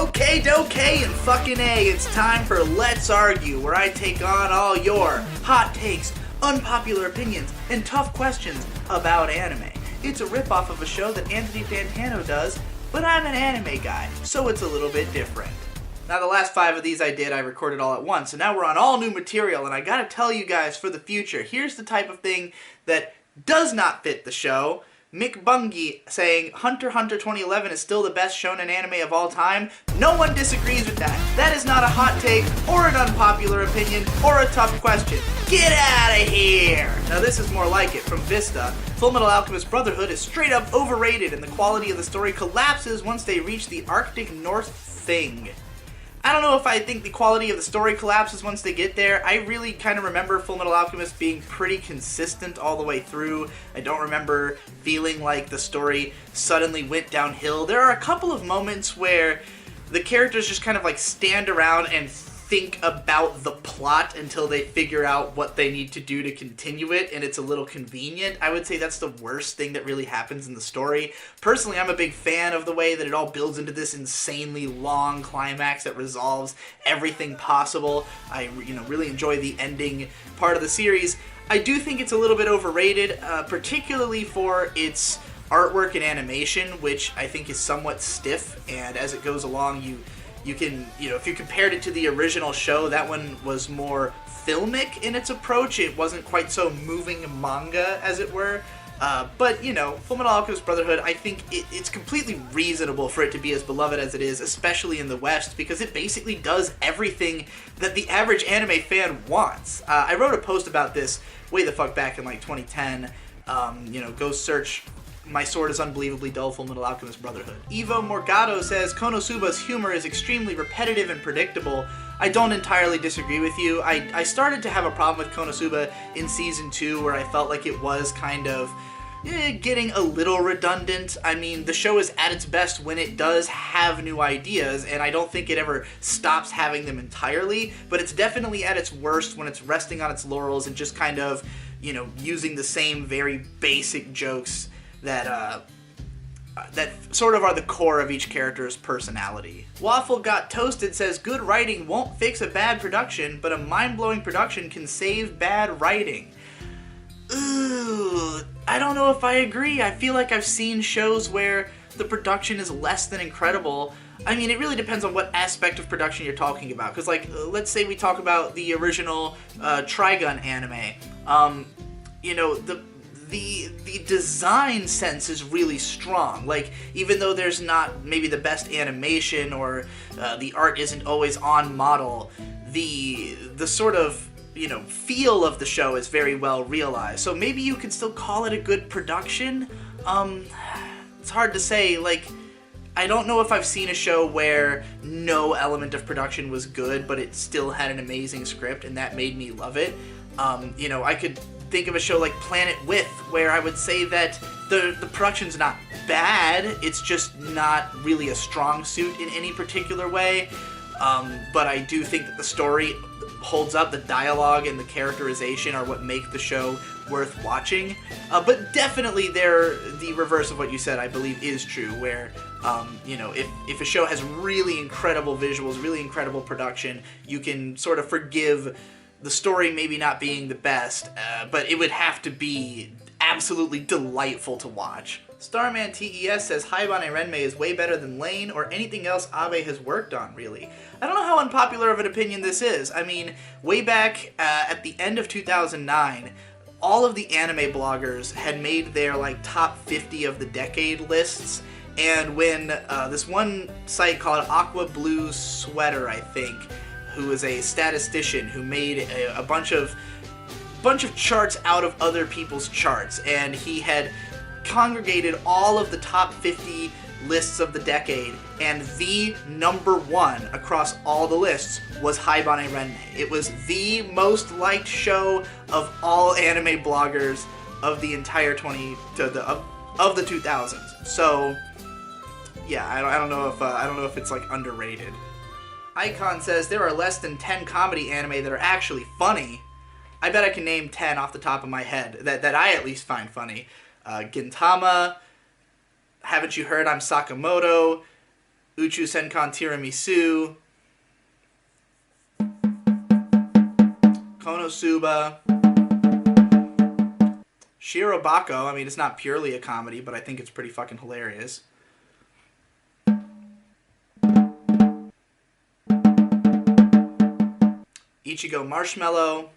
Okay, and fucking A, it's time for Let's Argue, where I take on all your hot takes, unpopular opinions, and tough questions about anime. It's a ripoff of a show that Anthony Fantano does, but I'm an anime guy, so it's a little bit different. Now, the last 5 of these I recorded all at once, so now we're on all new material, and I gotta tell you guys, for the future, here's the type of thing that does not fit the show. Mick Bungie saying Hunter x Hunter 2011 is still the best shonen anime of all time. No one disagrees with that. That is not a hot take, or an unpopular opinion, or a tough question. Get out of here! Now this is more like it, from Vista. Fullmetal Alchemist Brotherhood is straight up overrated, and the quality of the story collapses once they reach the Arctic North thing. I don't know if I think the quality of the story collapses once they get there. I really kind of remember Fullmetal Alchemist being pretty consistent all the way through. I don't remember feeling like the story suddenly went downhill. There are a couple of moments where the characters just kind of like stand around and think about the plot until they figure out what they need to do to continue it, and it's a little convenient. I would say that's the worst thing that really happens in the story. Personally, I'm a big fan of the way that it all builds into this insanely long climax that resolves everything possible. I really enjoy the ending part of the series. I do think it's a little bit overrated, particularly for its artwork and animation, which I think is somewhat stiff, and as it goes along, you can, if you compared it to the original show, that one was more filmic in its approach. It wasn't quite so moving manga, as it were. But, Fullmetal Alchemist Brotherhood, I think it's completely reasonable for it to be as beloved as it is, especially in the West, because it basically does everything that the average anime fan wants. I wrote a post about this way the fuck back in, 2010. Go search My Sword is Unbelievably Dull, Fullmetal Alchemist Brotherhood. Evo Morgado says, Konosuba's humor is extremely repetitive and predictable. I don't entirely disagree with you. I started to have a problem with Konosuba in Season 2, where I felt like it was kind of getting a little redundant. I mean, the show is at its best when it does have new ideas, and I don't think it ever stops having them entirely, but it's definitely at its worst when it's resting on its laurels and just kind of, using the same very basic jokes that sort of are the core of each character's personality. Waffle Got Toasted says, good writing won't fix a bad production, but a mind-blowing production can save bad writing. Ooh, I don't know if I agree. I feel like I've seen shows where the production is less than incredible. I mean, it really depends on what aspect of production you're talking about. Because, let's say we talk about the original Trigun anime. The design sense is really strong. Even though there's not maybe the best animation or the art isn't always on model, the sort of, feel of the show is very well realized. So maybe you could still call it a good production. It's hard to say. I don't know if I've seen a show where no element of production was good, but it still had an amazing script, and that made me love it. I could think of a show like Planet With, where I would say that the production's not bad, it's just not really a strong suit in any particular way, but I do think that the story holds up. The dialogue and the characterization are what make the show worth watching, but definitely the reverse of what you said, I believe, is true, where if a show has really incredible visuals, really incredible production, you can sort of forgive the story maybe not being the best, but it would have to be absolutely delightful to watch. Starman TES says, Haibane Renmei is way better than Lane or anything else Abe has worked on, really. I don't know how unpopular of an opinion this is. I mean, way back at the end of 2009, all of the anime bloggers had made their top 50 of the decade lists, and when this one site called Aqua Blue Sweater, I think, who is a statistician who made a bunch of charts out of other people's charts, and he had congregated all of the top 50 lists of the decade, and the number one across all the lists was Haibane Renmei. It was the most liked show of all anime bloggers of the entire of the 2000s. So yeah, I don't know if it's underrated. Icon says, there are less than 10 comedy anime that are actually funny. I bet I can name 10 off the top of my head that I at least find funny. Gintama, Haven't You Heard I'm Sakamoto, Uchu Senkan Tiramisu, Konosuba, Shirobako. I mean, it's not purely a comedy, but I think it's pretty fucking hilarious. Ichigo Marshmallow.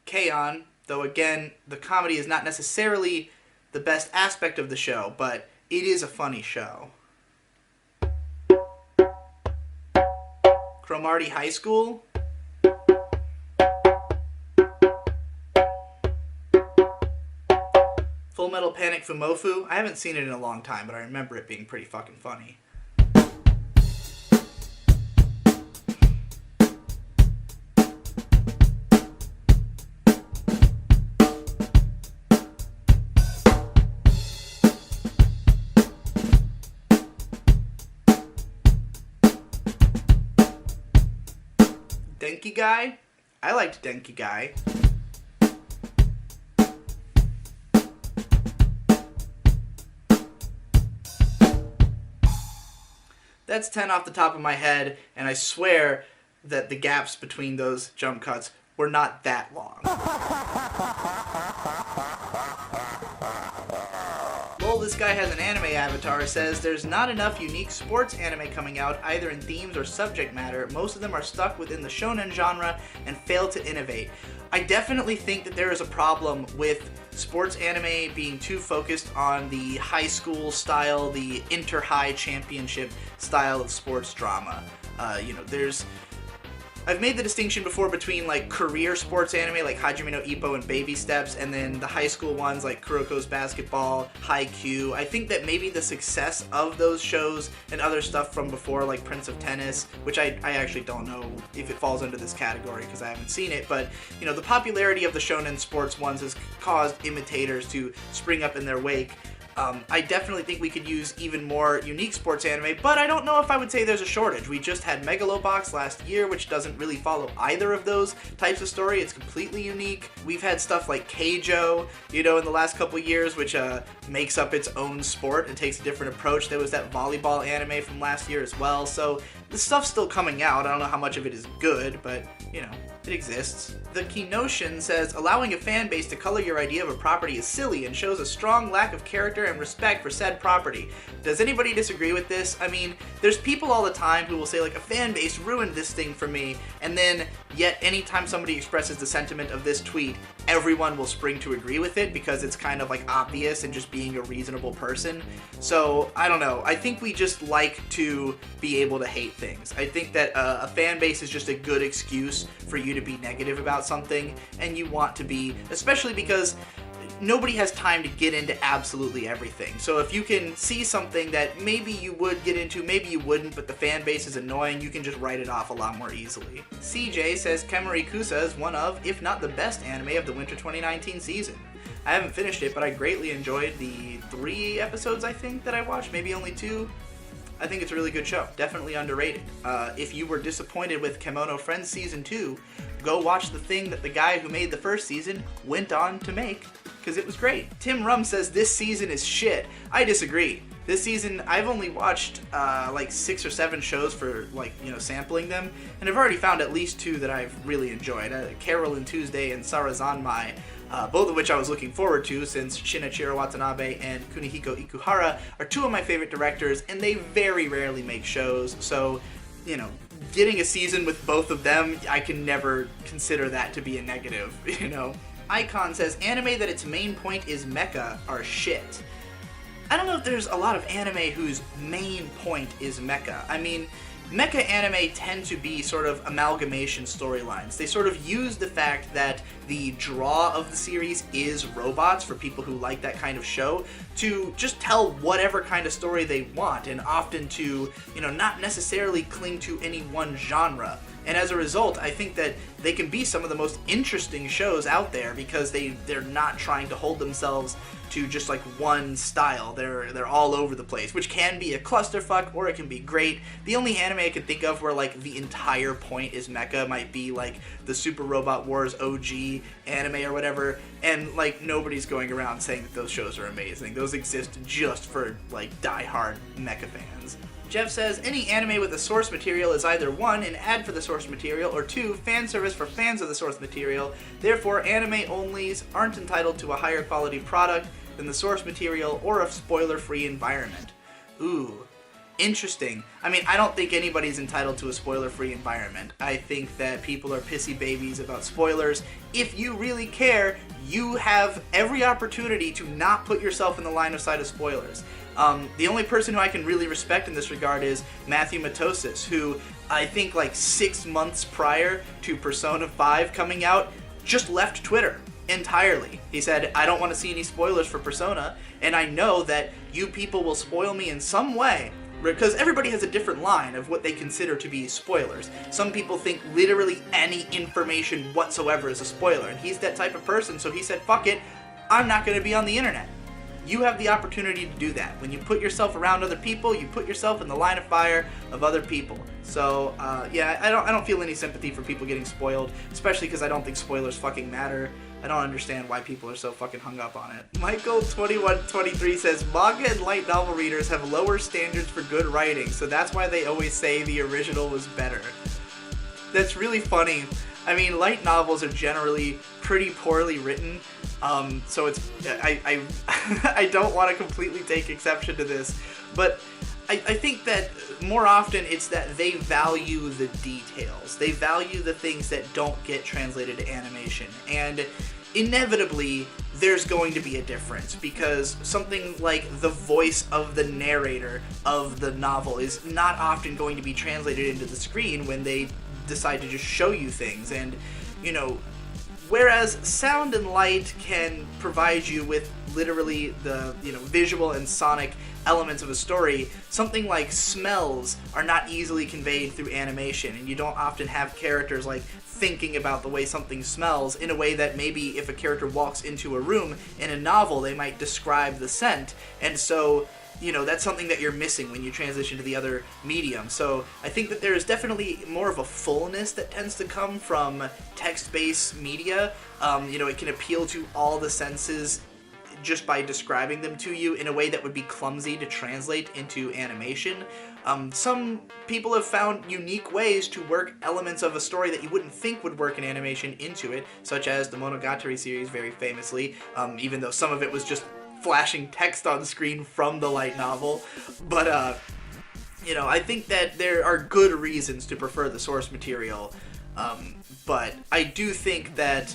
K-On! Though again, the comedy is not necessarily the best aspect of the show, but it is a funny show. Cromartie High School. Full Metal Panic Fumofu. I haven't seen it in a long time, but I remember it being pretty fucking funny. Denki Guy? I liked Denki Guy. That's 10 off the top of my head, and I swear that the gaps between those jump cuts were not that long. Lol, this guy has an anime avatar, says there's not enough unique sports anime coming out, either in themes or subject matter. Most of them are stuck within the shonen genre and fail to innovate. I definitely think that there is a problem with sports anime being too focused on the high school style, the inter-high championship style of sports drama. I've made the distinction before between like career sports anime like Hajime no Ippo and Baby Steps, and then the high school ones like Kuroko's Basketball, Haikyuu. I think that maybe the success of those shows and other stuff from before like Prince of Tennis, which I actually don't know if it falls under this category because I haven't seen it, but you know, the popularity of the shonen sports ones has caused imitators to spring up in their wake. I definitely think we could use even more unique sports anime, but I don't know if I would say there's a shortage. We just had Megalobox last year, which doesn't really follow either of those types of story. It's completely unique. We've had stuff like Keijo, in the last couple years, which makes up its own sport and takes a different approach. There was that volleyball anime from last year as well, so the stuff's still coming out. I don't know how much of it is good, but, it exists. The Keynotion says, allowing a fan base to color your idea of a property is silly and shows a strong lack of character and respect for said property. Does anybody disagree with this? I mean, there's people all the time who will say, like, a fan base ruined this thing for me, and then, yet anytime somebody expresses the sentiment of this tweet, everyone will spring to agree with it because it's kind of, like, obvious and just being a reasonable person. So, I don't know. I think we just like to be able to hate things. I think that a fan base is just a good excuse for you to be negative about something, and you want to be, especially because nobody has time to get into absolutely everything. So if you can see something that maybe you would get into, maybe you wouldn't, but the fan base is annoying, you can just write it off a lot more easily. CJ says Kemari Kusa is one of, if not the best anime of the winter 2019 season. I haven't finished it, but I greatly enjoyed the 3 episodes, I think, that I watched, maybe only 2. I think it's a really good show. Definitely underrated. If you were disappointed with Kemono Friends Season 2, go watch the thing that the guy who made the first season went on to make, because it was great. Tim Rum says this season is shit. I disagree. This season, I've only watched like 6 or 7 shows for sampling them, and I've already found at least 2 that I've really enjoyed. Carol and Tuesday and Sarazanmai. Both of which I was looking forward to, since Shinichiro Watanabe and Kunihiko Ikuhara are 2 of my favorite directors, and they very rarely make shows, so, getting a season with both of them, I can never consider that to be a negative, Icon says, anime that its main point is mecha are shit. I don't know if there's a lot of anime whose main point is mecha. I mean, mecha anime tend to be sort of amalgamation storylines. They sort of use the fact that the draw of the series is robots, for people who like that kind of show, to just tell whatever kind of story they want, and often to, not necessarily cling to any one genre. And as a result, I think that they can be some of the most interesting shows out there because they're not trying to hold themselves to just like one style. They're all over the place, which can be a clusterfuck or it can be great. The only anime I can think of where like the entire point is mecha might be like the Super Robot Wars OG anime or whatever, and like nobody's going around saying that those shows are amazing. Those exist just for like diehard mecha fans. Jeff says, any anime with the source material is either 1, an ad for the source material, or 2, fan service for fans of the source material. Therefore, anime-onlys aren't entitled to a higher quality product than the source material or a spoiler-free environment. Ooh, interesting. I mean, I don't think anybody's entitled to a spoiler-free environment. I think that people are pissy babies about spoilers. If you really care, you have every opportunity to not put yourself in the line of sight of spoilers. The only person who I can really respect in this regard is Matthew Matosis, who I think like 6 months prior to Persona 5 coming out, just left Twitter entirely. He said, I don't want to see any spoilers for Persona, and I know that you people will spoil me in some way, because everybody has a different line of what they consider to be spoilers. Some people think literally any information whatsoever is a spoiler, and he's that type of person, so he said, fuck it, I'm not going to be on the internet. You have the opportunity to do that. When you put yourself around other people, you put yourself in the line of fire of other people. So, yeah, I don't feel any sympathy for people getting spoiled, especially because I don't think spoilers fucking matter. I don't understand why people are so fucking hung up on it. Michael2123 says, manga and light novel readers have lower standards for good writing, so that's why they always say the original was better. That's really funny. I mean, light novels are generally pretty poorly written, so it's I don't want to completely take exception to this, but I think that more often it's that they value the details. They value the things that don't get translated to animation, and inevitably there's going to be a difference, because something like the voice of the narrator of the novel is not often going to be translated into the screen when they decide to just show you things. And you know, whereas sound and light can provide you with literally the visual and sonic elements of a story, something like smells are not easily conveyed through animation, and you don't often have characters like thinking about the way something smells in a way that maybe if a character walks into a room in a novel, they might describe the scent. And so that's something that you're missing when you transition to the other medium. So I think that there is definitely more of a fullness that tends to come from text-based media. It can appeal to all the senses just by describing them to you in a way that would be clumsy to translate into animation. Some people have found unique ways to work elements of a story that you wouldn't think would work in animation into it, such as the Monogatari series very famously, even though some of it was just flashing text on screen from the light novel. But I think that there are good reasons to prefer the source material, but I do think that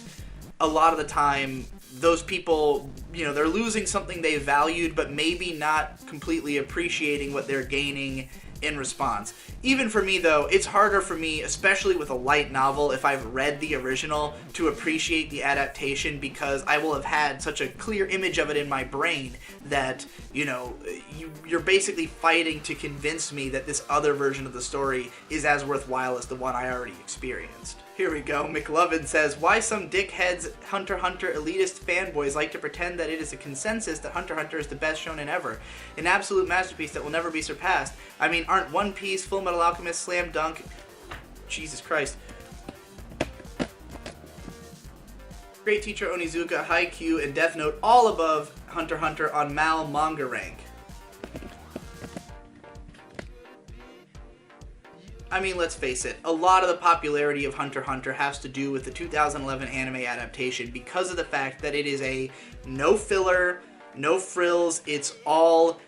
a lot of the time those people, they're losing something they valued, but maybe not completely appreciating what they're gaining in response. Even for me, though, it's harder for me, especially with a light novel, if I've read the original, to appreciate the adaptation, because I will have had such a clear image of it in my brain that, you're basically fighting to convince me that this other version of the story is as worthwhile as the one I already experienced. Here we go. McLovin says, why some dickheads Hunter x Hunter elitist fanboys like to pretend that it is a consensus that Hunter x Hunter is the best shonen ever. An absolute masterpiece that will never be surpassed. I mean, aren't One Piece, Full Metal Alchemist, Slam Dunk... Jesus Christ. Great Teacher Onizuka, Haikyuu, and Death Note all above Hunter x Hunter on Mal manga rank. I mean, let's face it, a lot of the popularity of Hunter x Hunter has to do with the 2011 anime adaptation because of the fact that it is a no filler, no frills, it's all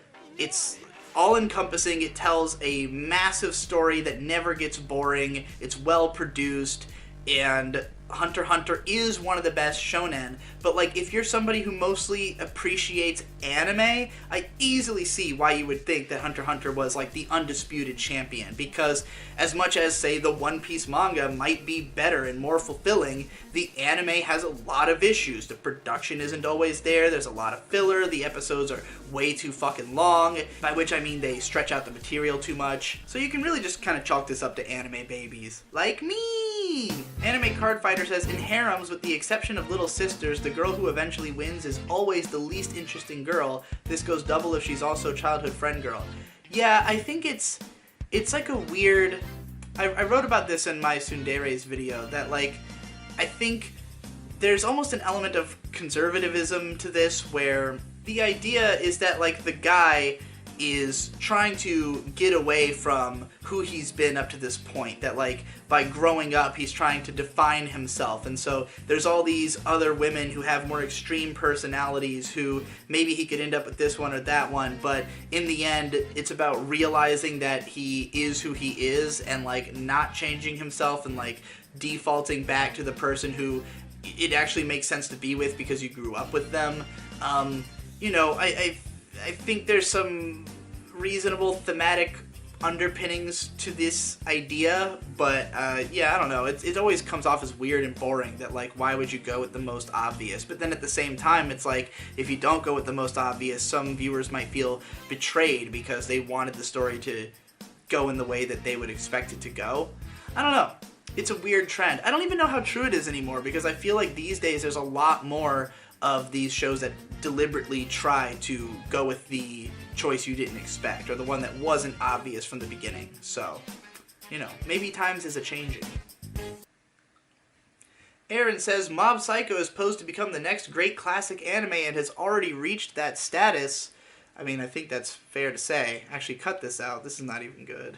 encompassing. It tells a massive story that never gets boring, it's well produced, and Hunter x Hunter is one of the best shonen, but like if you're somebody who mostly appreciates anime, I easily see why you would think that Hunter x Hunter was like the undisputed champion, because as much as, say, the One Piece manga might be better and more fulfilling, the anime has a lot of issues. The production isn't always there, there's a lot of filler, the episodes are way too fucking long, by which I mean they stretch out the material too much. So you can really just kind of chalk this up to anime babies. Like me! Anime Card Fighter says, in harems, with the exception of Little Sisters, the girl who eventually wins is always the least interesting girl. This goes double if she's also childhood friend girl. Yeah, I think it's like a weird... I wrote about this in my Tsundere's video, that like, I think there's almost an element of conservatism to this, where the idea is that like the guy is trying to get away from who he's been up to this point, that like by growing up he's trying to define himself, and so there's all these other women who have more extreme personalities who maybe he could end up with this one or that one, but in the end it's about realizing that he is who he is and like not changing himself and like defaulting back to the person who it actually makes sense to be with because you grew up with them. You know, I think there's some reasonable thematic underpinnings to this idea, but yeah, I don't know. It always comes off as weird and boring that like, why would you go with the most obvious? But then at the same time, it's like, if you don't go with the most obvious, some viewers might feel betrayed because they wanted the story to go in the way that they would expect it to go. I don't know. It's a weird trend. I don't even know how true it is anymore, because I feel like these days there's a lot more of these shows that deliberately try to go with the choice you didn't expect, or the one that wasn't obvious from the beginning. So, you know, maybe times is a-changing. Aaron says, Mob Psycho is posed to become the next great classic anime and has already reached that status. I mean, I think that's fair to say. Actually, cut this out. This is not even good.